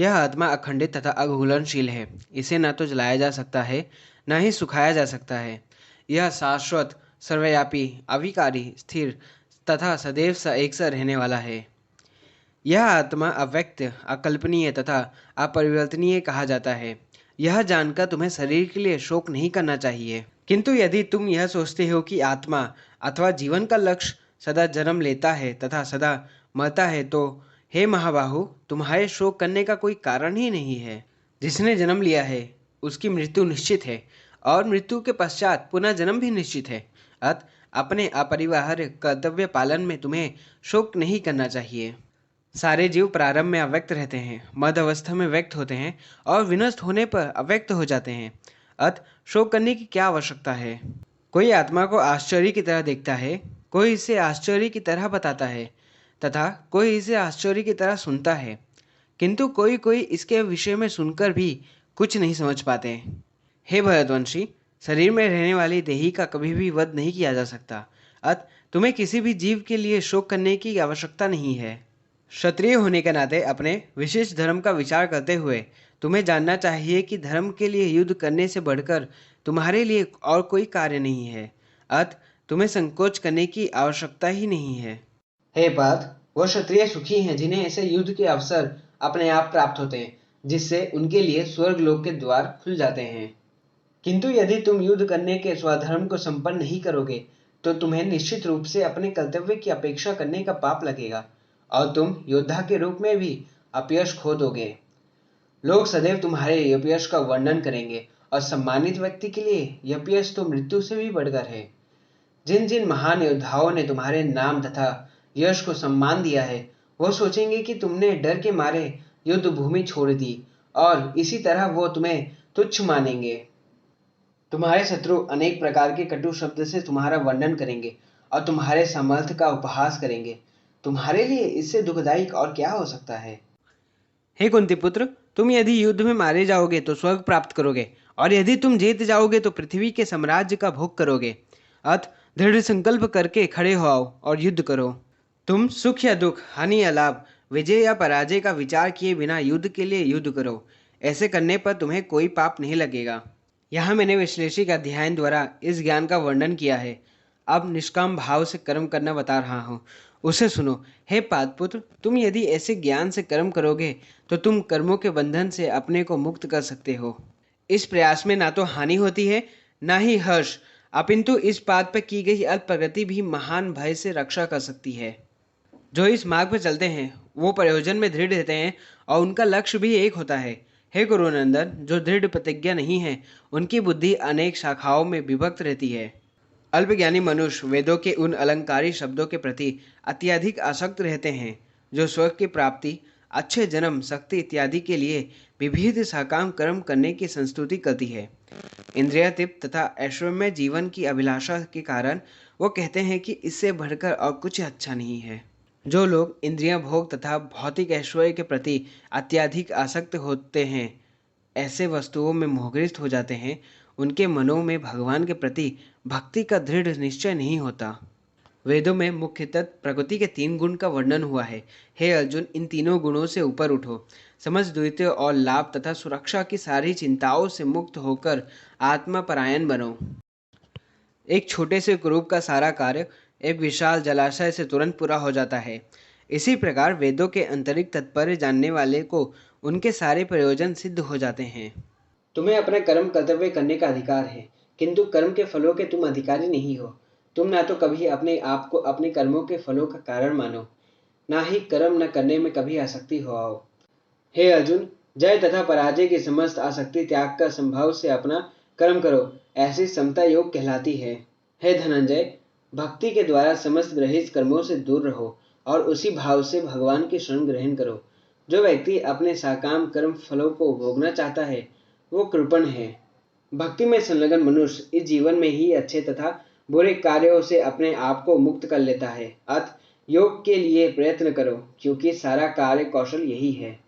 यह आत्मा अखंडित तथा अघूलनशील है। इसे न तो जलाया जा सकता है, न ही सुखाया जा सकता है। यह शाश्वत, सर्वव्यापी, अविकारी, स्थिर तथा सदैव एक सा रहने वाला है। यह आत्मा अव्यक्त, अकल्पनीय तथा अपरिवर्तनीय कहा जाता है। यह जानकर तुम्हें शरीर के लिए शोक नहीं करना चाहिए। किंतु यदि तुम यह सोचते हो कि आत्मा अथवा जीवन का लक्ष्य सदा जन्म लेता है तथा सदा मरता है, तो हे महाबाहु, तुम्हारे शोक करने का कोई कारण ही नहीं है। जिसने जन्म लिया है उसकी मृत्यु निश्चित है, और मृत्यु के पश्चात पुनः जन्म भी निश्चित है। अतः अपने अपरिहार्य कर्तव्य पालन में तुम्हें शोक नहीं करना चाहिए। सारे जीव प्रारंभ में अव्यक्त रहते हैं, मध्य अवस्था में व्यक्त होते हैं और विनष्ट होने पर अव्यक्त हो जाते हैं। अतः शोक करने की क्या आवश्यकता है? कोई आत्मा को आश्चर्य की तरह देखता है, कोई इसे आश्चर्य की तरह बताता है तथा कोई इसे आश्चर्य की तरह सुनता है, किंतु कोई कोई इसके विषय में सुनकर भी कुछ नहीं समझ पाते। हे भरतवंशी, शरीर में रहने वाली देही का कभी भी वध नहीं किया जा सकता। अतः तुम्हें किसी भी जीव के लिए शोक करने की आवश्यकता नहीं है। क्षत्रिय होने के नाते अपने विशेष धर्म का विचार करते हुए तुम्हें जानना चाहिए कि धर्म के लिए युद्ध करने से बढ़कर तुम्हारे लिए और कोई कार्य नहीं है। अतः तुम्हें संकोच करने की आवश्यकता ही नहीं है। हे पार्थ, वह क्षत्रिय सुखी हैं जिन्हें ऐसे युद्ध के अवसर अपने आप प्राप्त होते हैं, जिससे उनके लिए स्वर्ग लोक के द्वार खुल जाते हैं। किंतु यदि तुम युद्ध करने के स्वधर्म को संपन्न नहीं करोगे, तो तुम्हें निश्चित रूप से अपने कर्तव्य की अपेक्षा करने का पाप लगेगा और तुम योद्धा के रूप में भी अपयश खो दोगे। लोग सदैव तुम्हारे अपयश का वर्णन करेंगे, और सम्मानित व्यक्ति के लिए यह अपयश तो मृत्यु से भी बढ़कर है। जिन जिन महान योद्धाओं ने तुम्हारे नाम तथा यश को सम्मान दिया है, वह सोचेंगे कि तुमने डर के मारे युद्ध भूमि छोड़ दी, और इसी तरह वो तुम्हें तुच्छ मानेंगे। तुम्हारे शत्रु अनेक प्रकार के कटु शब्द से तुम्हारा वर्णन करेंगे और तुम्हारे सामर्थ्य का उपहास करेंगे। तुम्हारे लिए इससे दुखदायी और क्या हो सकता है? हे कुंती पुत्र, तुम यदि युद्ध में मारे जाओगे तो स्वर्ग प्राप्त करोगे, और यदि तुम जीत जाओगे तो पृथ्वी के साम्राज्य का भोग करोगे। अतः दृढ़ संकल्प करके खड़े हो आओ और युद्ध करो। तुम सुख या दुख, हानि या लाभ, विजय या पराजय का विचार किए बिना युद्ध के लिए युद्ध करो। ऐसे करने पर तुम्हें कोई पाप नहीं लगेगा। यहाँ मैंने विश्लेषिक अध्ययन द्वारा इस ज्ञान का वर्णन किया है। अब निष्काम भाव से कर्म करना बता रहा हूँ, उसे सुनो। हे पादपुत्र, तुम यदि ऐसे ज्ञान से कर्म करोगे तो तुम कर्मों के बंधन से अपने को मुक्त कर सकते हो। इस प्रयास में ना तो हानि होती है, ना ही हर्ष, अपिंतु इस बात पर की गई अल्प प्रगति भी महान भय से रक्षा कर सकती है। जो इस मार्ग पर चलते हैं वो प्रयोजन में दृढ़ रहते हैं और उनका लक्ष्य भी एक होता है। हे गुरुनंदन, जो दृढ़ प्रतिज्ञा नहीं है उनकी बुद्धि अनेक शाखाओं में विभक्त रहती है। अल्पज्ञानी मनुष्य वेदों के उन अलंकारी शब्दों के प्रति अत्यधिक आसक्त रहते हैं जो स्वर्ग की प्राप्ति, अच्छे जन्म, शक्ति इत्यादि के लिए विविध सकाम कर्म करने की संस्तुति करती है। इंद्रिय तृप्त तथा ऐश्वर्यमय जीवन की अभिलाषा के कारण वो कहते हैं कि इससे बढ़कर और कुछ अच्छा नहीं है। जो लोग इंद्रिय भोग तथा भौतिक ऐश्वर्य के प्रति अत्यधिक आसक्त होते हैं, ऐसे वस्तुओं में मोहग्रस्त हो जाते हैं, उनके मनों में भगवान के प्रति भक्ति का दृढ़ निश्चय नहीं होता। वेदों में मुख्यतः प्रकृति के 3 गुण का वर्णन हुआ है। हे अर्जुन, इन तीनों गुणों से ऊपर उठो। समझ, द्वितीय और लाभ तथा सुरक्षा की सारी चिंताओं से मुक्त होकर आत्मपरायण बनो। एक छोटे से कुरूप का सारा कार्य एक विशाल जलाशय से तुरंत पूरा हो जाता है। इसी प्रकार वेदों के आंतरिक तात्पर्य जानने वाले को उनके सारे प्रयोजन सिद्ध हो जाते हैं। तुम्हें अपना कर्म कर्तव्य करने का अधिकार है, किंतु कर्म के फलों के तुम अधिकारी नहीं हो। तुम ना तो कभी अपने आप को अपने कर्मों के फलों का कारण मानो, ना ही कर्म न करने में कभी आसक्ति हो आओ। हे अर्जुन, जय तथा पराजय की समस्त आसक्ति त्याग कर संभाव से अपना कर्म करो, ऐसी समता योग कहलाती है। हे धनंजय, भक्ति के द्वारा समस्त ग्रहित कर्मों से दूर रहो और उसी भाव से भगवान की शरण ग्रहण करो। जो व्यक्ति अपने साकाम कर्म फलों को भोगना चाहता है वो कृपण है। भक्ति में संलग्न मनुष्य इस जीवन में ही अच्छे तथा बुरे कार्यों से अपने आप को मुक्त कर लेता है। अतः योग के लिए प्रयत्न करो, क्योंकि सारा कार्य कौशल यही है।